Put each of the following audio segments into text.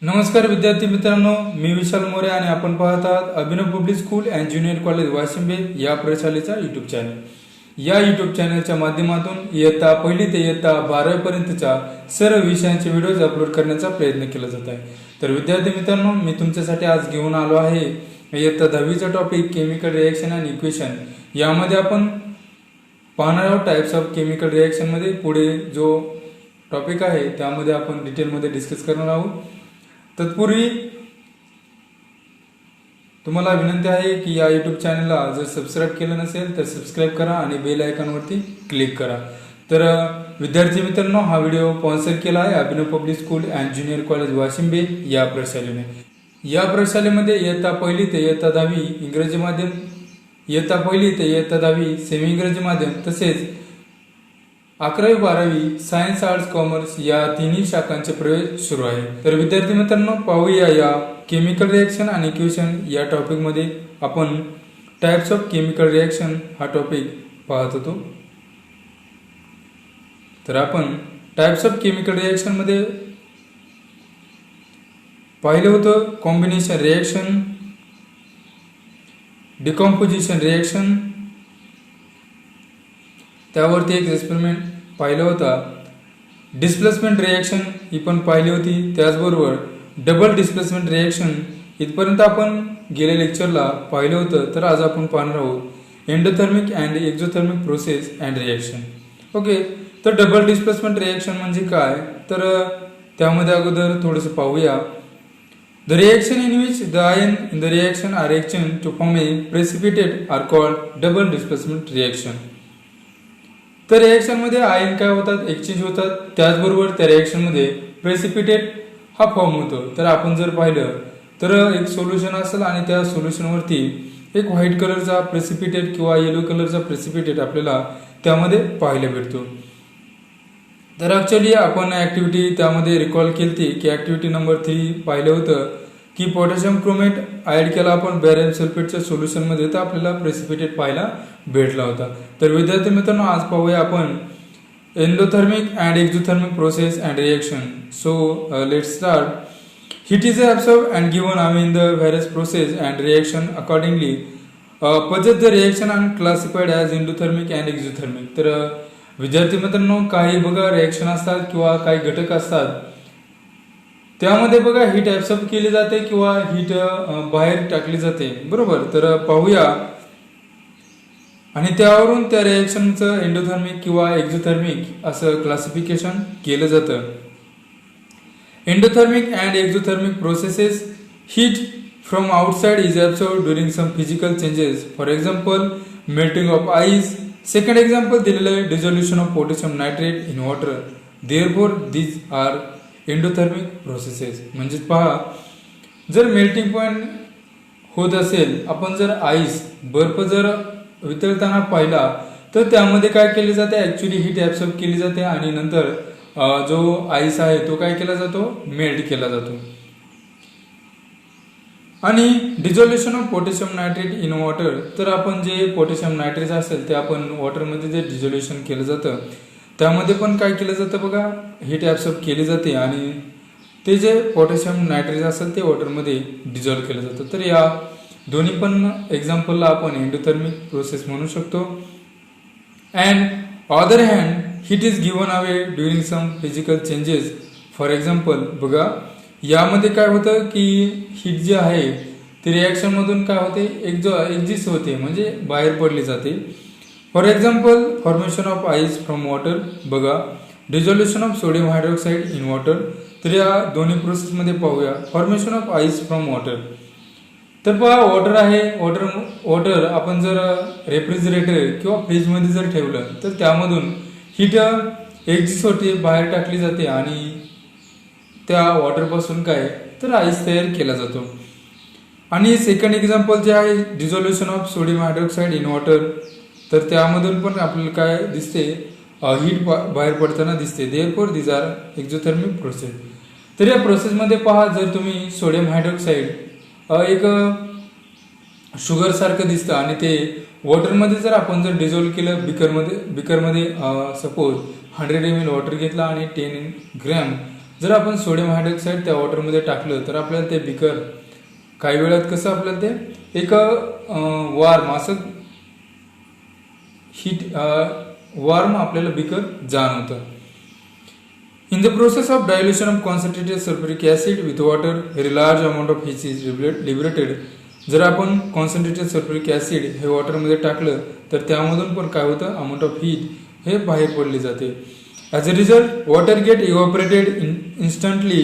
नमस्कार विद्यार्थी मित्रांनो, मी विशाल मोरे आणि आपण पाहत आहात Abhinav public school and junior college Washimbe या प्रशालेचा युट्यूब चॅनल. या युट्यूब चॅनलच्या माध्यमातून इयत्ता पहिली ते इयत्ता 12वी पर्यंतच्या सर्व विषयांचे व्हिडिओज अपलोड करण्याचा प्रयत्न केला जात आहे. तर विद्यार्थी मित्रांनो, मी तुमच्यासाठी आज घेऊन आलो आहे इयत्ता 10वीचा topic chemical reaction and equation. यामध्ये आपण पाहणार आहोत टाइप्स ऑफ केमिकल रिएक्शन मध्ये पुढे जो टॉपिक आहे त्यामध्ये आपण डिटेलमध्ये डिस्कस करणार आहोत. तत्पूर्वी तुम्हाला विनंती आहे की या युट्यूब चॅनलला जर सबस्क्राईब केलं नसेल तर सबस्क्राईब करा आणि बेल आयकॉनवरती क्लिक करा. तर विद्यार्थी मित्रांनो, हा व्हिडिओ स्पॉन्सर केला आहे Abhinav public school and junior college Washimbe या प्रशालेने. या प्रशालेमध्ये इयत्ता पहिली ते इयत्ता 10वी इंग्रजी माध्यम, इयत्ता पहिली ते इयत्ता 10वी सेमी इंग्रजी माध्यम तसेच 11वी 12वी सायन्स आर्ट्स कॉमर्स या तिन्ही शाखांचे प्रवेश सुरू आहे. तर विद्यार्थी मित्रांनो, पाहूया या केमिकल रिएक्शन आणि इक्वेशन या टॉपिक मध्ये आपण टाइप्स ऑफ केमिकल रिएक्शन हा टॉपिक पाहत होतो. तर आपण टाइप्स ऑफ केमिकल रिएक्शन मध्ये पाहिलं होतं कॉम्बिनेशन रिएक्शन, डिकॉम्पोजिशन रिएक्शन, त्यावरती एक एक्सपेरिमेंट पाहिलं होता. डिस्प्लेसमेंट रिएक्शन ही पण पाहिली होती. त्याचबरोबर डबल डिस्प्लेसमेंट रिएक्शन इथपर्यंत आपण गेल्या लेक्चरला पाहिलं होतं. तर आज आपण पाहणार आहोत endothermic and exothermic process and reaction. Okay, तर डबल डिस्प्लेसमेंट रिएक्शन म्हणजे काय, तर त्यामध्ये अगोदर थोडंसं पाहूया. The reaction in which the ion in the reaction are exchange to form a precipitate are called double displacement reaction. तर रिएक्शन मध्ये आयन काय होतात, एक्सचेंज होतात. त्याचबरोबर त्या रिएक्शन मध्ये प्रेसिपिटेट हा फॉर्म होतो. तर आपण जर पाहिलं तर एक सोल्युशन असेल आणि त्या सोल्युशनवरती एक व्हाईट कलरचा प्रेसिपिटेट किंवा येलो कलरचा प्रेसिपिटेट आपल्याला त्यामध्ये पाहायला भेटतो. तर ऍक्च्युअली आपण ऍक्टिव्हिटी त्यामध्ये रिकॉल केली की ऍक्टिव्हिटी नंबर 3 पाहिलं होतं की पोटॅशियम क्रोमेट ऍड केला आपण बॅरियम सल्फेटच्या सोल्युशन मध्ये, तर आपल्याला प्रेसिपिटेट पाहायला भेटला होता. तर विद्यार्थी मित्रांनो, आज पाहूया आपण endothermic and exothermic process and reaction. So let's start. Heat is absorbed and given away in the various process and reaction accordingly. Possess the reaction and classified as endothermic and exothermic. तर विद्यार्थी मित्रांनो, काही बघा reaction असतात किंवा काही घटक असतात, त्यामध्ये बघा हीट ऍब्सॉर्ब केली जाते किंवा हीट बाहेर टाकली जाते, बरोबर. तर पाहूया आणि त्यावरून त्या रिएक्शनचं एंडोथर्मिक किंवा एक्झोथर्मिक असं क्लासिफिकेशन केलं जातं. Endothermic and exothermic processes, heat from outside is absorbed during some physical changes. For example, melting of ice. Second example दिलेलं आहे dissolution of potassium nitrate in water. Therefore, these are endothermic processes. म्हणजे पहा, जर melting point होत असेल, आपण जर ice बर्फ जर वितळताना पाहिला तर त्यामध्ये काय केले जाते, ऍक्च्युली हीट ऍब्सॉर्ब केली जाते आणि नंतर जो आईस आहे तो काय केला जातो, मेल्ट केला जातो. आणि dissolution of potassium nitrate in water, तर आपण जे पोटॅशियम नायट्रेट असेल ते आपण वॉटरमध्ये जे डिझोल्युशन केलं जातं त्यामध्ये पण काय केलं जातं बघा, हीट ऍब्सॉर्ब केली जाते आणि ते जे पोटॅशियम नायट्रेट असेल ते वॉटरमध्ये डिझॉल्व्ह केलं जातं. तर या दोन्ही पण एक्झाम्पलला आपण एंडोथर्मिक प्रोसेस म्हणू शकतो. And other hand heat is given away during some physical changes. For example बघा, यामध्ये काय होतं की हीट जी आहे ती रिॲक्शन मधून काय होते, एक्झिस्ट होते म्हणजे बाहेर पडली जाते. For example formation of ice from water, बघा dissolution of sodium hydroxide in water. तर या दोन्ही प्रोसेसमध्ये पाहूया. Formation of ice from water, तर पहा वॉटर आहे, वॉटर आपण जर रेफ्रिजरेटर किंवा फ्रीजमध्ये जर ठेवलं तर त्यामधून हीट एक्झिस्ट होते, बाहेर टाकली जाते आणि त्या वॉटरपासून काय तर आईस तयार केला जातो. आणि सेकंड एक्झाम्पल जे आहे dissolution of sodium hydroxide in water, तर त्यामधून पण आपल्याला काय दिसते, हीट बाहेर पडताना दिसते. Therefore these are exothermic process. तर या प्रोसेसमध्ये पहा, जर तुम्ही सोडियम हायड्रॉक्साईड एक शुगर सारखं दिसतं आणि ते वॉटरमध्ये जर आपण जर डिझॉल्व्ह केलं बिकरमध्ये सपोज 100 ml वॉटर घेतला आणि 10 ग्रॅम जर आपण सोडियम हायड्रॉक्साईड त्या वॉटरमध्ये टाकलं तर आपल्याला ते बिकर काही वेळात कसं आपल्याला ते एक वार्म असं हीट वार्म आपल्याला बिकर जाणवतं. In the process of dilution of concentrated sulfuric acid with water, a very large amount of heat is liberated. जर आपण कॉन्सन्ट्रेटेड सल्फ्युरिक ॲसिड हे वॉटरमध्ये टाकलं तर त्यामधून पण काय होतं, अमाऊंट ऑफ हीट हे बाहेर पडले जाते. As a result water get evaporated instantly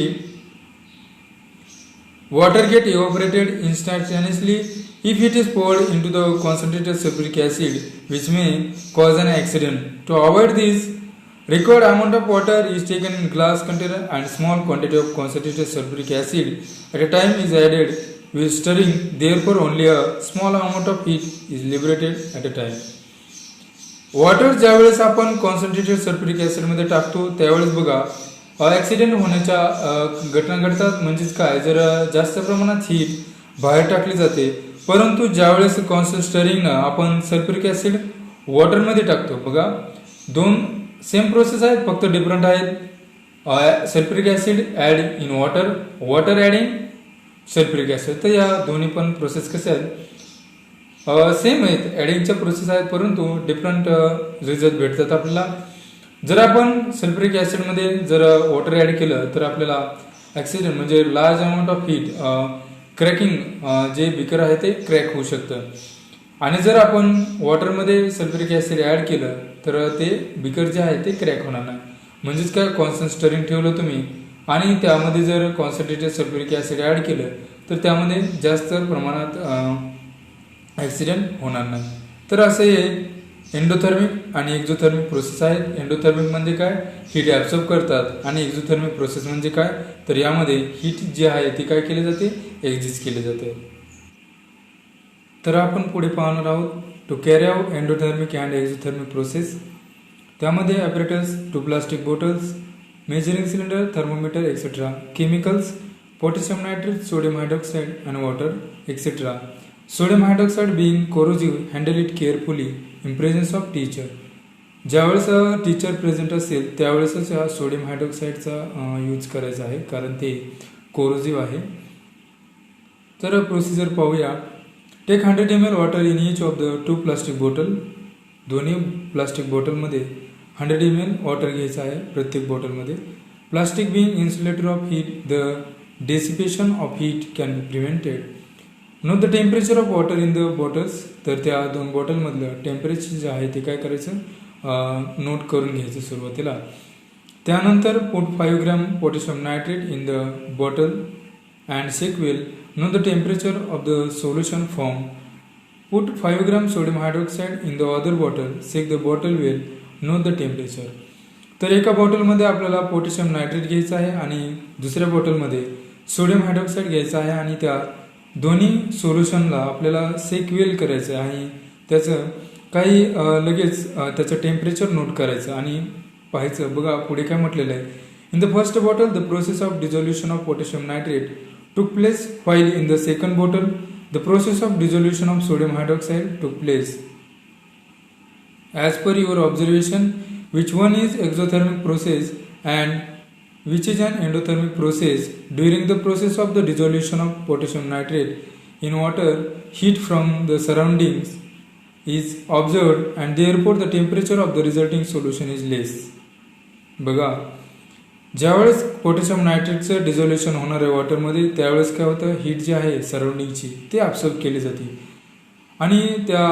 if it is poured into the concentrated sulfuric acid, which may cause an accident. To avoid this, required amount of water is taken in glass container and small quantity of concentrated sulfuric acid at a time is added with stirring. Therefore, only a small amount of heat is liberated at a time. Water ज्यावेळेस आपण concentrated sulphuric ॲसिडमध्ये टाकतो त्यावेळेस बघा accident होण्याच्या घटना घडतात. म्हणजेच काय, जर जास्त प्रमाणात हीट बाहेर टाकली जाते, परंतु ज्यावेळेस कॉन्स्टंट स्टरिंगनं आपण सल्फ्युरिक ॲसिड वॉटरमध्ये टाकतो, बघा दोन सेम प्रोसेस आहेत, फक्त डिफरंट आहेत. Sulphuric acid add in water, water adding sulphuric acid. तर या दोन्ही पण प्रोसेस कसे आहेत, सेम आहेत, ॲडिंगच्या प्रोसेस आहेत, परंतु डिफरंट रिझल्ट भेटतात आपल्याला. जर आपण सल्फ्युरिक ॲसिडमध्ये जर वॉटर ॲड केलं तर आपल्याला ॲक्सिडेंट म्हणजे large amount of heat cracking जे बिकर आहे ते क्रॅक होऊ शकतं. आणि जर आपण वॉटरमध्ये सल्फ्युरिक ॲसिड ॲड केलं तर ते बिकर जे आहे ते क्रॅक होणार नाही. म्हणजेच काय, कॉन्स्टंट स्टरिंग ठेवलं तुम्ही आणि त्यामध्ये जर कॉन्सन्ट्रेटेड सल्फ्युरिक ॲसिड ॲड केलं तर त्यामध्ये जास्त प्रमाणात ॲक्सिडेंट होणार नाही. तर असे एंडोथर्मिक आणि एक्झोथर्मिक प्रोसेस आहेत. एंडोथर्मिक म्हणजे काय, हीट ॲब्सॉर्ब करतात, आणि एक्झोथर्मिक प्रोसेस म्हणजे काय, तर यामध्ये हीट जी आहे ती काय केली जाते, एक्झिस्ट केली जाते. तर आपण पुढे पाहणार आहोत to carry out endothermic and exothermic process. त्यामध्ये apparatus, two plastic bottles, measuring cylinder, thermometer etcetera, chemicals, potassium nitrate, sodium hydroxide and water etc. Sodium hydroxide being corrosive, handle it carefully in presence of teacher. ज्यावेळेस teacher present असेल त्यावेळेसच या sodium हायड्रॉक्साईडचा use करायचा आहे, कारण ते कोरोजिव्ह आहे. तर प्रोसिजर पाहूया. Take 100 ml water in each of the 2 plastic bottle. दोन्ही प्लास्टिक बॉटलमध्ये 100 ml वॉटर घ्यायचं आहे प्रत्येक बॉटलमध्ये. Plastic being insulator of heat, the dissipation of heat can be prevented. Note the temperature of water in the bottles. तर त्या दोन बॉटलमधलं temperature जे आहे ते काय करायचं, नोट करून घ्यायचं सुरुवातीला. त्यानंतर put 5 gram potassium nitrate in the bottle and shake well. Note the temperature of the solution form. Put 5 gram sodium hydroxide in the other bottle, shake the bottle well, note the temperature. तर एका बॉटलमध्ये आपल्याला potassium nitrate घ्यायचं आहे आणि दुसऱ्या बॉटलमध्ये sodium hydroxide घ्यायचं आहे, आणि त्या दोन्ही सोल्युशनला आपल्याला शेक वेल करायचं आहे आणि त्याचं काही लगेच त्याचं टेम्परेचर नोट करायचं आणि पाहायचं. बघा पुढे काय म्हटलेलं आहे. In the first bottle the process of dissolution of potassium nitrate टूक place, while in the second bottle the process of dissolution of sodium hydroxide took place. As per your observation, which one is exothermic process and which is an endothermic process? During the process of the dissolution of potassium nitrate in water, heat from the surroundings is observed and therefore the temperature of the resulting solution is less. बघा, ज्यावेळेस potassium नायट्रेटचं dissolution होणार आहे वॉटरमध्ये त्यावेळेस काय होतं, heat जी आहे सराउंडिंगची ते absorb केली जाते आणि त्या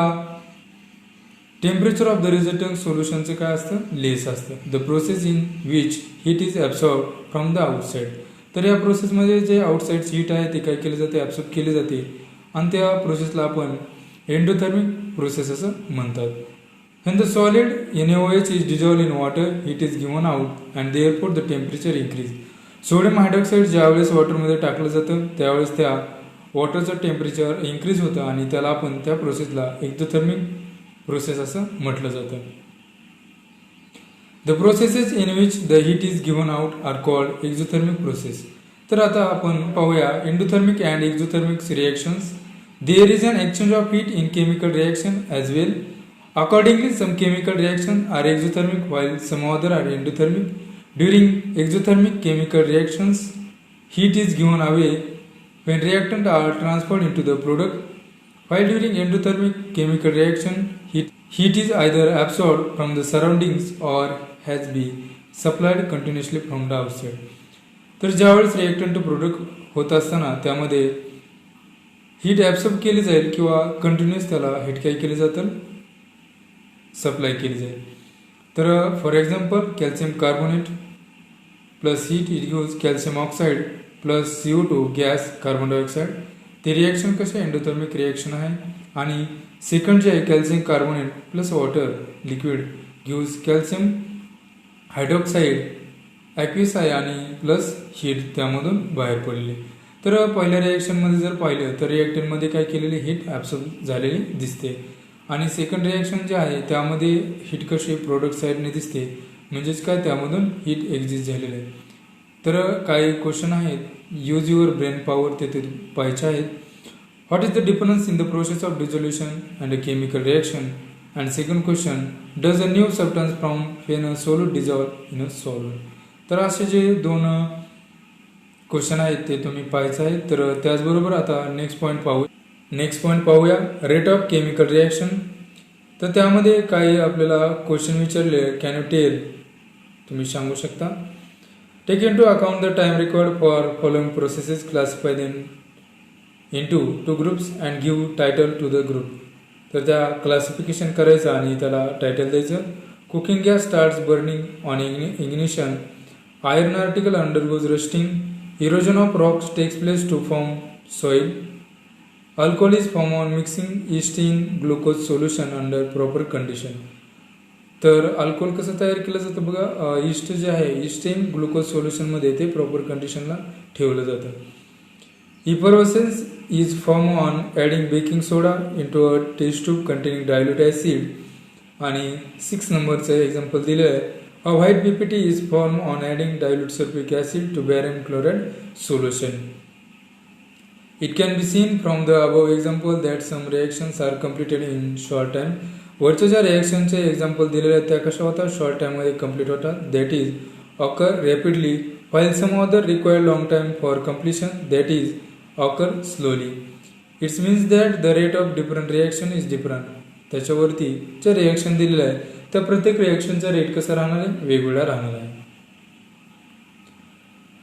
टेम्परेचर ऑफ द रिझल्टिंग सोल्युशनचं काय असतं, लेस असतं. The process in which heat is absorb from the outside. तर या प्रोसेसमध्ये जे आउटसाईडची हीट आहे ते काय केली जाते, ॲब्सॉर्ब केली जाते आणि त्या प्रोसेसला आपण एंडोथर्मिक प्रोसेस असं म्हणतात. When the solid NaOH is dissolved in water, heat is given out and therefore the temperature increase. Sodium hydroxide ज्यावेळेस वॉटरमध्ये टाकलं जातं त्यावेळेस त्या वॉटरचं टेम्परेचर इन्क्रीज होतं आणि त्याला आपण त्या प्रोसेसला एक्झोथर्मिक प्रोसेस असं म्हटलं जातं. The processes in which the heat is given out are called exothermic process. तर आता आपण पाहूया endothermic and exothermic reactions. There is an exchange of heat in chemical reaction as well. Accordingly, some chemical reactions are exothermic while some other are endothermic. During exothermic chemical reactions, heat is given away when reactant are transferred into the product, while during endothermic chemical reaction, heat is either absorbed from the surroundings or has been supplied continuously from the outside. तर ज्यावेळेस reactant to product होत असताना त्यामध्ये heat absorb केली जाईल किंवा continuous त्याला heat काय केली जातं, सप्लाय केली जाईल. तर for example calcium carbonate plus heat it gives calcium oxide plus CO2 gas carbon dioxide. ते रिॲक्शन कसे एंडोथर्मिक रिॲक्शन आहे. आणि सेकंड जे आहे calcium carbonate plus water liquid gives calcium hydroxide aqueous आहे आणि प्लस हीट त्यामधून बाहेर पडले. तर पहिल्या रिॲक्शनमध्ये जर पाहिलं तर रिॲक्टंटमध्ये काय केलेली हीट ॲब्सॉर्ब झालेली दिसते आणि सेकंड रिॲक्शन जे आहे त्यामध्ये हीट कशी प्रोडक्ट साईडने दिसते, म्हणजेच काय त्यामधून हीट एक्झिस्ट झालेलं आहे. तर काही क्वेश्चन आहेत, यूज युअर ब्रेन पॉवर ते पाहायचे आहेत. What is the difference in the process of dissolution and a chemical reaction. And second question, does a new substance from when a solute dissolve in a solvent. तर असे जे दोन question आहेत ते तुम्ही पाहायचं आहे. तर त्याचबरोबर आता नेक्स्ट पॉईंट पाहूया रेट ऑफ केमिकल रिॲक्शन. तर त्यामध्ये काही आपल्याला क्वेश्चन विचारले, कॅन यू टेल, तुम्ही सांगू शकता. Take into account the time required for following processes, classify them into two groups and give title to the group. तर त्या क्लासिफिकेशन करायचं आणि त्याला टायटल द्यायचं. Cooking gas starts burning on ignition. Iron article undergoes rusting. Erosion of rocks takes place to form soil. Alcohol is formed on mixing yeast in glucose solution under proper condition. तर alcohol कसं तयार केलं जातं बघा, east जे आहे east in glucose सोल्युशनमध्ये ते proper कंडिशनला ठेवलं जातं. Effervescence is form on adding baking soda into a test tube containing dilute acid. आणि 6 नंबरचं एक्झाम्पल दिलं आहे. A white PPT is formed on adding dilute sulfuric acid to barium chloride solution. It can be seen from the above example that some reactions are completed in short time. वरच्या ज्या रिॲक्शनचे example दिलेले आहेत त्या कशा होतात, short टाइममध्ये complete होतात. That is occur rapidly while some other require long time for completion, that is occur slowly. It means that the rate of different reaction is different. त्याच्यावरती जे रिॲक्शन दिलेलं आहे त्या प्रत्येक रिॲक्शनचा रेट कसा राहणार आहे, वेगवेगळा राहणार आहे.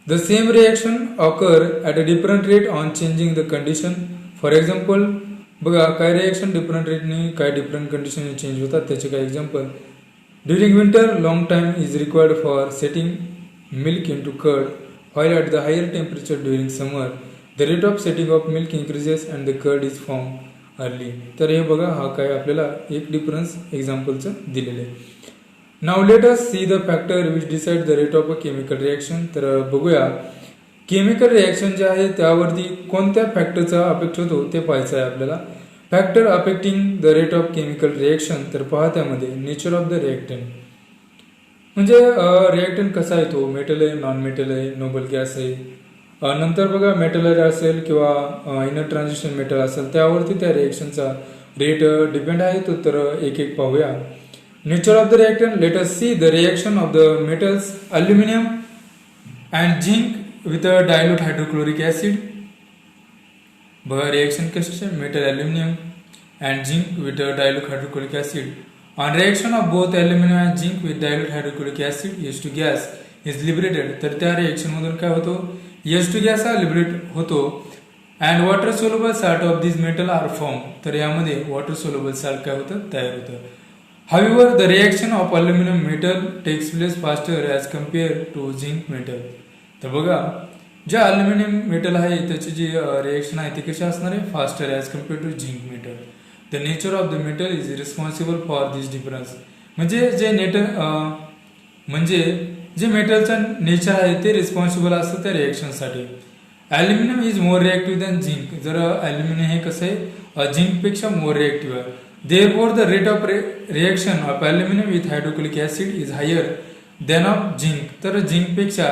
The same reaction occur at a different rate on changing the condition. For example बघा काय रिॲक्शन डिफरंट रेटने काय डिफरंट कंडिशनने चेंज होतात, त्याचे काय example. During winter long time is required for setting milk into curd, while at the higher temperature during summer the rate of setting of milk increases and the curd is formed early. तर हे बघा हा काय आपल्याला एक difference एक्झाम्पलचं दिलेलं आहे. Now let us see the factor which decide the rate of a chemical reaction. तर बघूया केमिकल रिॲक्शन जे आहे त्यावरती कोणत्या फॅक्टरचा अफेक्ट होतो ते पाहायचं आहे आपल्याला. Factor affecting the rate of chemical reaction. तर पहा त्यामध्ये नेचर ऑफ द रिॲक्टंट, म्हणजे रिॲक्टंट कसा आहे, तो मेटल आहे, नॉन मेटल आहे, नोबल गॅस आहे. नंतर बघा मेटलर असेल किंवा इनर ट्रान्झिशन मेटल असेल त्यावरती त्या रिॲक्शनचा रेट डिपेंड आहे. तो तर एक एक पाहूया. Nature of the reactant, let us see the reaction of the metals aluminium and zinc with dilute hydrochloric acid. बघा रिॲक्शन कशाचे, metal aluminium and zinc with dilute hydrochloric acid. On reaction of both aluminum and zinc with dilute hydrochloric acid H2 gas is liberated. तर त्या reaction मधून काय होतो, H2 gas हा liberate होतो and water soluble salt of these metal are formed. तर यामध्ये water soluble salt काय होतं, तयार होतं. However, the reaction of aluminum metal takes place faster as compared to zinc metal. तर बघा जे अल्युमिनियम मेटल आहे त्याची जी रिएक्शन आहे ती कशी असणार आहे, faster as compare to zinc metal. The nature of the metal is responsible for this difference. म्हणजे जे मेटलचं नेचर आहे ते रिस्पॉन्सिबल असतं त्या रिॲक्शनसाठी. Aluminium is more reactive than zinc. जर ॲल्युमिनियम हे कसं आहे झिंकपेक्षा मोर रिॲक्टिव्ह आहे. Therefore the rate of reaction of aluminium with hydrochloric acid is higher than of zinc. तर झिंकपेक्षा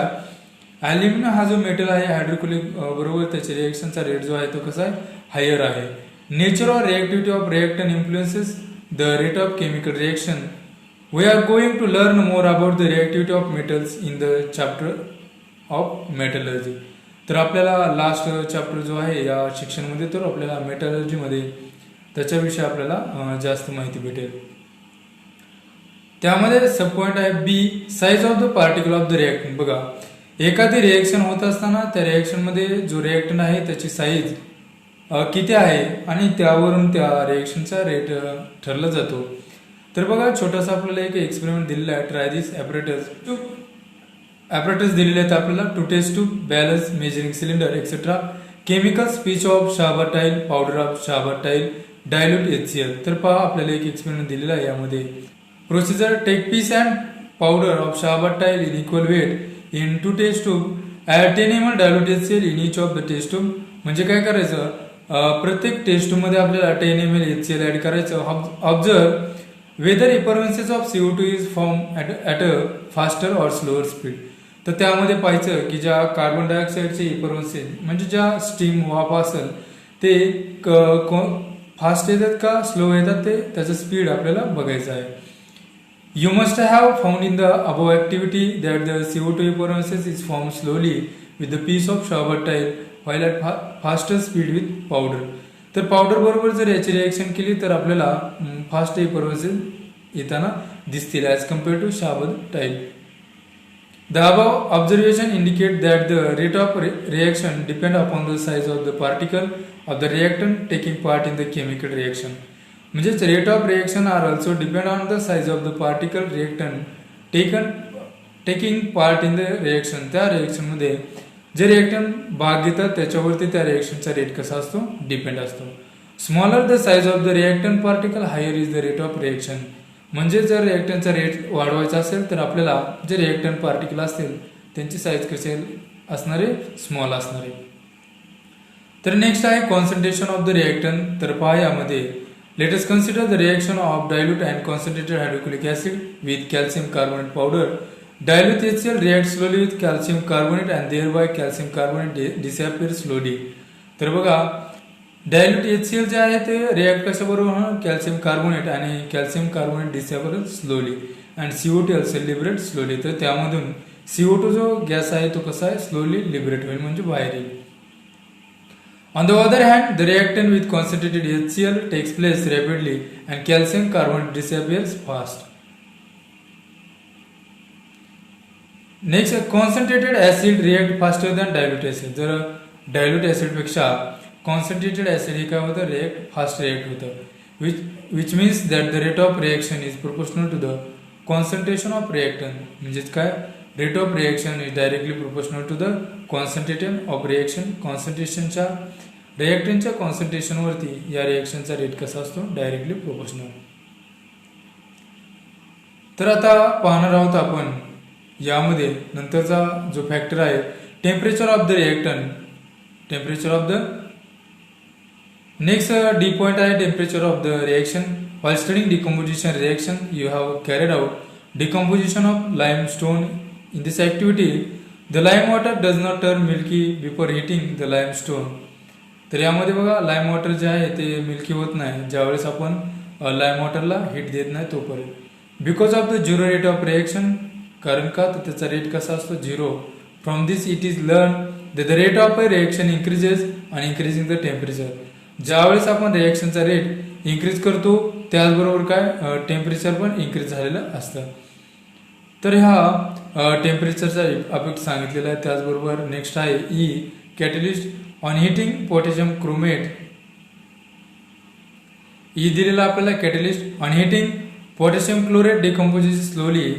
ॲल्युमिनियम हा जो मेटल आहे हायड्रोक्लोरिक बरोबर त्याच्या रिॲक्शनचा रेट जो आहे तो कसा आहे, हायर आहे. Nature or reactivity of reactant influences the rate of chemical reaction. We are going to learn more about the reactivity of metals in the chapter of metallurgy. तर आपल्याला लास्ट चॅप्टर जो आहे या शिक्षणामध्ये तर आपल्याला मेटलर्जीमध्ये त्याच्याविषयी आपल्याला जास्त माहिती भेटेल. त्यामध्ये सब पॉइंट आहे B, size of the particle of the reactant. बघा, एखादी रिएक्शन होत असताना त्या रिएक्शनमध्ये जो रिएक्टंट आहे त्याची साईज किती आहे आणि त्यावरून त्या रिएक्शनचा रेट ठरला जातो. तर बघा, छोटासा आपल्याला एक एक्सपेरिमेंट दिलेला आहे. ट्राय दिस ॲपरेटस दिलेले आहेत आपल्याला two test two balance measuring cylinder etcetera chemical piece of Shahabad tile, powder of Shahabad tile, dilute HCl. तर पहा, आपल्याला एक एक्सपेरिमेंट दिलेला आहे. यामध्ये procedure, take piece and powder of Shahabad tile in equal weight in 2 test tube, add 10 ml dilute HCl in each of the test tube. म्हणजे काय करायचं, प्रत्येक टेस्ट ट्यूब मध्ये आपल्याला 10 ml HCl ऍड करायचं. Observe whether effervescence of CO2 is form at a faster or slower speed. तर त्यामध्ये पाहायचं की ज्या कार्बन डायऑक्साईडचे इफर्वेन्सेस म्हणजे ज्या स्टीम वाफ असेल ते फास्ट येतात का स्लो येतात, ते त्याचं स्पीड आपल्याला बघायचं आहे. You must have found in the above activity that the CO2 effervescence is form slowly with the piece of Shahabad tile while at faster speed with powder. तर पावडर बरोबर जर याची रिएक्शन केली तर आपल्याला फास्ट इफर्वेन्सेस येताना दिसतील as compare to Shahabad tile. The above observation indicate that the rate of reaction depend upon the size of the particle of the reactant taking part in the chemical reaction. म्हणजेच rate of reaction are also depend on the size of the particle reactant taking part in the reaction. त्या reaction मध्ये जे reactant भाग घेतात त्याच्यावरती त्या रिएक्शनचा rate कसा असतो, डिपेंड असतो. Smaller the size of the reactant particle higher is the rate of reaction. म्हणजे जर रिएक्टंटचा रेट वाढवायचा असेल तर आपल्याला जे रिएक्टंट पार्टिकल असतील त्यांची साईज कशी असणारे, स्मॉल असणारे. तर नेक्स्ट आहे कॉन्सन्ट्रेशन ऑफ द रिएक्टंट. तर पहा, यामध्ये let us consider the reaction of dilute and concentrated hydrochloric acid with calcium carbonate powder. Dilute HCl reacts slowly with calcium carbonate and thereby calcium carbonate disappears slowly. तर बघा, dilute HCl जे आहे ते react कशाबरोबर होणार, calcium carbonate, आणि calcium carbonate disappear slowly and CO2 also liberate slowly. तर त्यामधून CO2 जो गॅस आहे तो कसा आहे, स्लोली लिबरेट होईल म्हणजे बाहेर येईल. On the other hand the reactant with concentrated HCl takes place rapidly and calcium carbonate disappears fast. Next, concentrated acid react faster than dilute acid. जर डायल्यूट ऍसिड पेक्षा कॉन्सन्ट्रेटेड ऍसिड हे काय होतं, react fast react होतं. Which means that the rate of reaction is proportional to the concentration of reactant. म्हणजेच काय, rate of reaction is directly proportional to the concentration of reaction. कॉन्सन्ट्रेशनच्या रिएक्टंटच्या कॉन्सन्ट्रेशनवरती या रिएक्शनचा rate कसा असतो, directly proportional. तर आता पाहणार आहोत आपण यामध्ये नंतरचा जो फॅक्टर आहे temperature of the reactant. Temperature of the next D point आहे temperature of the reaction. While studying decomposition reaction you have carried out decomposition of limestone. In this activity the lime water does not turn milky before heating the limestone. तर यामध्ये बघा, lime water जे आहे ते milky होत नाही ज्यावेळेस आपण लाइम वॉटरला हिट देत नाही तोपर्यंत. Because of the zero rate of reaction, कारण का तर त्याचा रेट कसा असतो, zero. From this it is learn the rate of a reaction increases आणि इन्क्रीजिंग द टेम्परेचर. ज्यावेळेस आपण रिएक्शनचा रेट इन्क्रीज करतो त्याचबरोबर काय, टेम्परेचर पण इन्क्रीज झालेलं असतं. तर हा टेम्परेचरचा अफेक्ट सांगितलेला आहे. त्याचबरोबर नेक्स्ट आहे E, catalyst on heating potassium chromate. E दिलेला आपल्याला catalyst on heating potassium chlorate decomposes slowly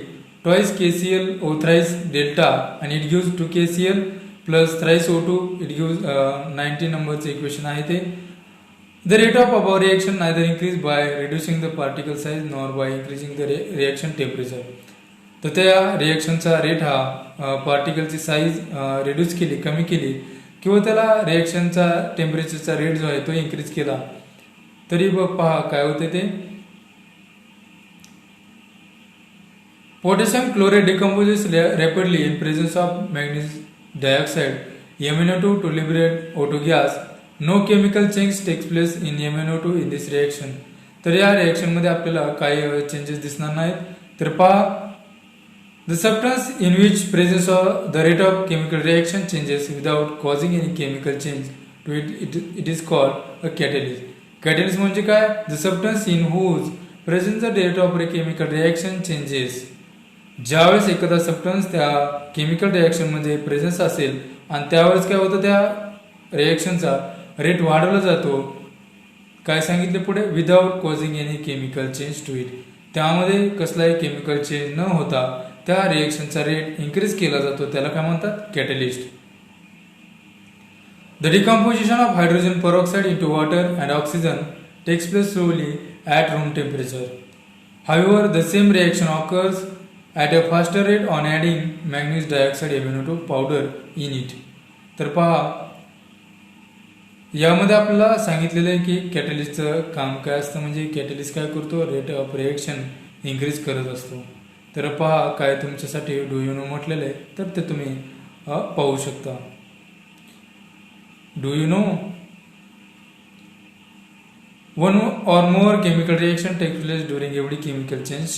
twice KCl O thrice delta and it gives 2 KCl plus thrice O2, it gives 19 number's equation आहे ते. The rate of above reaction neither increase by reducing the particle size nor by increasing the reaction temperature. तर त्या रिएक्शनचा rate हा पार्टिकलची size reduce केली, कमी केली, किंवा त्याला रिएक्शनचा टेम्परेचरचा रेट जो आहे तो इन्क्रीज केला तरी बघ पहा काय होते ते. Potassium chlorate decomposes rapidly in presence of magnesium dioxide MnO2 to liberate O2 gas. No chemical change takes place in MnO2 in this reaction. तर या रिएक्शन मध्ये आपल्याला काही चेंजेस दिसणार नाहीत तर पहा, the substance in which presence of the rate of chemical reaction changes without causing any chemical change to it is called a catalyst. Catalyst म्हणजे काय? The substance in whose presence the rate of chemical reaction changes. ज्यावेळेस एखादा substance त्या chemical reaction मध्ये presence असेल आणि त्यावेळेस काय होतं, त्या रिॲक्शनचा रेट वाढवला जातो. काय सांगितले पुढे? Without causing any chemical change to it. त्यामध्ये कसलाही केमिकल चेंज न होता त्या रिएक्शनचा रेट इन्क्रीज केला जातो. त्याला काय म्हणतात? Catalyst. The decomposition of hydrogen peroxide into water and oxygen takes place slowly at room temperature. However the same reaction occurs at a faster rate on adding manganese dioxide एमिनोटो powder in it. तर पहा, यामध्ये आपल्याला सांगितलेलं आहे की कॅटलिस्टचं काम काय असतं. म्हणजे कॅटलिस्ट काय करतो? रेट ऑफ रिएक्शन इन्क्रीज करत असतो. तर पहा, काय तुमच्यासाठी डू यू नो म्हटलेलं आहे, तर ते तुम्ही पाहू शकता. Do you know one or more chemical reaction takes place during every chemical change.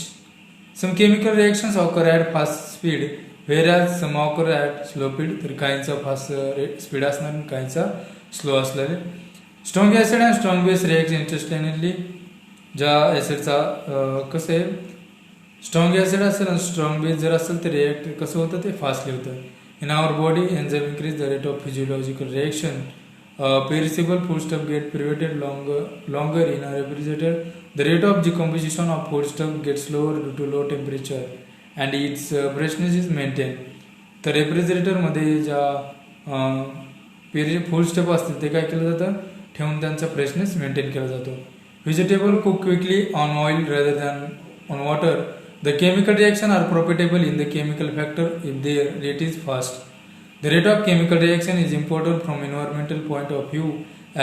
Some chemical reactions occur at fast speed whereas some occur at slow speed. तर काहींचा फास्ट स्पीड असणार आणि काहींचा स्लो असणार. Strong acid and strong base react instantly. ज्या ॲसिडचा कसं आहे, स्ट्रॉंग ॲसिड असेल आणि स्ट्रॉंग बेस जर असेल तर रिॲक्ट कसं होतं, ते फास्टली होतं. In our body enzyme increase the rate of physiological reaction. Perishable foodstuff get prevented longer in a refrigerator. The rate of decomposition of foodstuff gets slower due to low temperature and its freshness is maintained. तर रेफ्रिजरेटरमध्ये ज्या फूडस्टफ असतील ते काय केलं जातं, ठेवून त्यांचा freshness maintain केला जातो. Vegetable cook quickly on oil rather than on water. The chemical reaction are profitable in the chemical factor if their rate is fast. The rate of chemical reaction is important from environmental point of view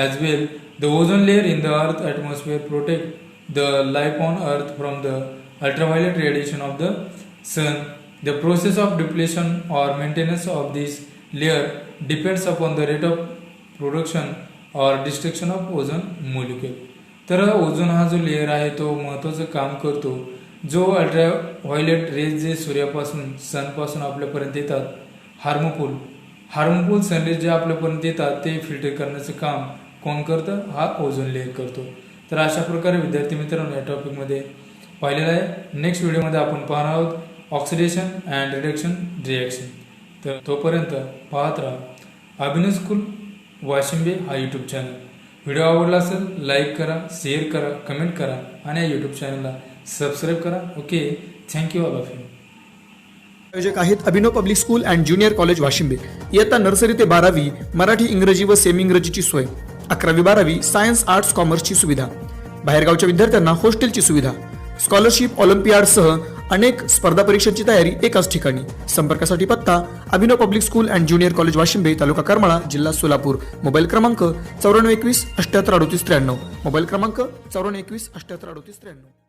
as well. The ozone layer in the Earth atmosphere protect the life on Earth from the ultraviolet radiation of the sun. The process of depletion or maintenance of this layer depends upon the rate of production or destruction of ozone molecule. तर ozone हा जो layer आहे तो महत्त्वाचं काम करतो. जो ultraviolet raise जे सूर्यापासून सनपासून आपल्यापर्यंत येतात, हार्मफुल सनरेज जे आपल्यापर्यंत येतात ते फिल्टर करण्याचं काम कोण करतं? हा ओझोन लेयर करतो. तर अशा प्रकारे विद्यार्थी मित्रांनो या टॉपिकमध्ये पाहिलेलं आहे. नेक्स्ट व्हिडिओमध्ये आपण पाहणार आहोत ऑक्सिडेशन अँड रिडक्शन रिॲक्शन. तर तोपर्यंत पाहत राहा अभिनव स्कूल वाशिंबे हा यूट्यूब चॅनल. व्हिडिओ आवडला असेल लाईक करा, शेअर करा, कमेंट करा आणि या यूट्यूब चॅनलला सबस्क्राईब करा. Okay, thank you all of you. आयोजक आहेत Abhinav public school and junior college Washimbe. इयत्ता नर्सरी ते 12वी मराठी, इंग्रजी व सेमी इंग्रजीची सोय. 11वी 12वी सायन्स, आर्ट्स, कॉमर्सची सुविधा. बाहेरगावच्या विद्यार्थ्यांना हॉस्टेलची सुविधा. स्कॉलरशिप, ऑलिम्पियाडसह अनेक स्पर्धा परीक्षांची तयारी एकाच ठिकाणी. संपर्कासाठी पत्ता Abhinav public school and junior college Washimbe, taluka Karmala, जिल्हा सोलापूर. मोबाईल क्रमांक 9421 78 38 93. मोबाईल क्रमांक 9421 78 38 93.